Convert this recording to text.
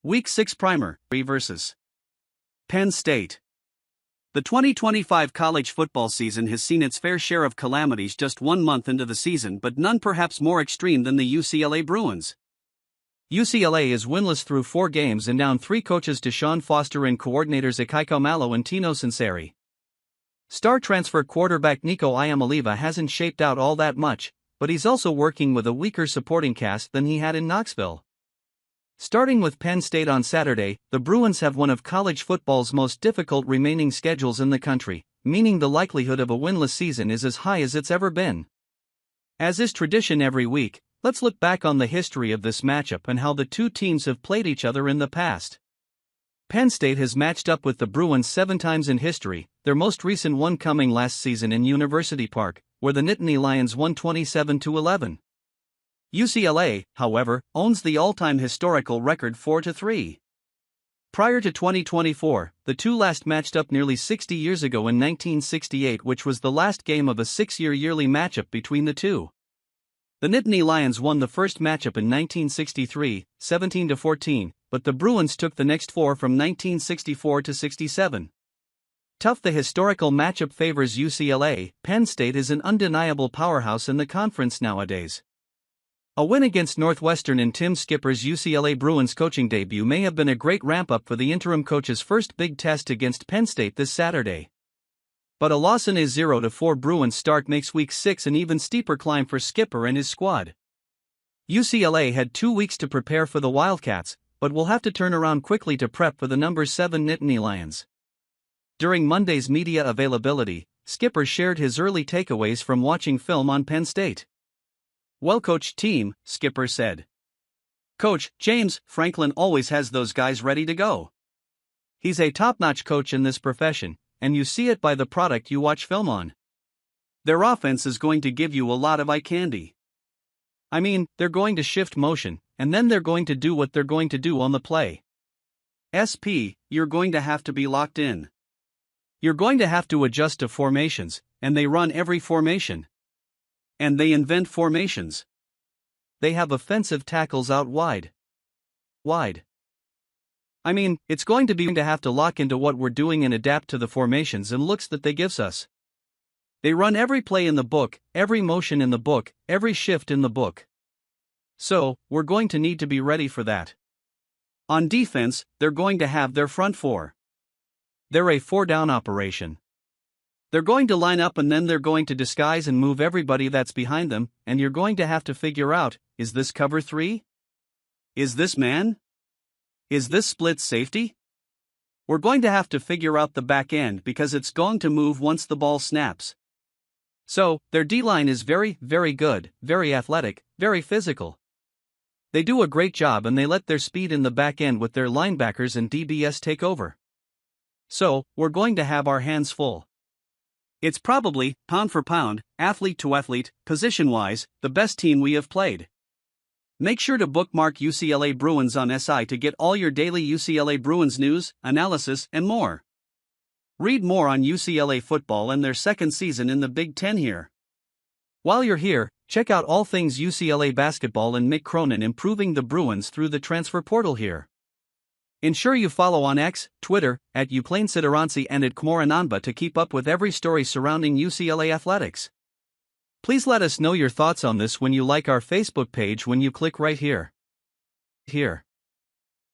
Week 6 Primer, vs. Penn State. The 2025 college football season has seen its fair share of calamities just 1 month into the season, but none perhaps more extreme than the UCLA Bruins. UCLA is winless through 4 games and down 3 coaches DeShaun Foster and coordinators Ikaika, Malloe and Tino Sunseri. Star transfer quarterback Nico Iamaleava hasn't shaped out all that much, but he's also working with a weaker supporting cast than he had in Knoxville. Starting with Penn State on Saturday, the Bruins have one of college football's most difficult remaining schedules in the country, meaning the likelihood of a winless season is as high as it's ever been. As is tradition every week, let's look back on the history of this matchup and how the two teams have played each other in the past. Penn State has matched up with the Bruins 7 times in history, their most recent one coming last season in University Park, where the Nittany Lions won 27-11. UCLA, however, owns the all-time historical record 4-3. Prior to 2024, the two last matched up nearly 60 years ago in 1968, which was the last game of a 6-year yearly matchup between the two. The Nittany Lions won the first matchup in 1963, 17-14, but the Bruins took the next 4 from 1964-67. Tough, the historical matchup favors UCLA. Penn State is an undeniable powerhouse in the conference nowadays. A win against Northwestern in Tim Skipper's UCLA Bruins coaching debut may have been a great ramp-up for the interim coach's first big test against Penn State this Saturday. But a loss in his 0-4 Bruins start makes Week 6 an even steeper climb for Skipper and his squad. UCLA had 2 weeks to prepare for the Wildcats, but will have to turn around quickly to prep for the number 7 Nittany Lions. During Monday's media availability, Skipper shared his early takeaways from watching film on Penn State. "Well-coached team," Skipper said. "Coach James Franklin always has those guys ready to go. He's a top-notch coach in this profession, and you see it by the product you watch film on. Their offense is going to give you a lot of eye candy. I mean, they're going to shift motion, and then they're going to do what they're going to do on the play. You're going to have to be locked in. You're going to have to adjust to formations, and they run every formation. And they invent formations. They have offensive tackles out wide. I mean, it's going to be to have to lock into what we're doing and adapt to the formations and looks that they gives us. They run every play in the book, every motion in the book, every shift in the book. So, we're going to need to be ready for that. On defense, they're going to have their front 4. They're a 4-down operation. They're going to line up and then they're going to disguise and move everybody that's behind them, and you're going to have to figure out, is this cover 3? Is this man? Is this split safety? We're going to have to figure out the back end because it's going to move once the ball snaps. So, their D-line is very, very good, very athletic, very physical. They do a great job and they let their speed in the back end with their linebackers and DBS take over. So, we're going to have our hands full. It's probably, pound for pound, athlete to athlete, position-wise, the best team we have played. Make sure to bookmark UCLA Bruins on SI to get all your daily UCLA Bruins news, analysis, and more. Read more on UCLA football and their second season in the Big Ten here. While you're here, check out all things UCLA basketball and Mick Cronin improving the Bruins through the transfer portal here. Ensure you follow on X, Twitter, at @UplaneSiderancy and at @Kmorananba to keep up with every story surrounding UCLA athletics. Please let us know your thoughts on this when you like our Facebook page when you click right here.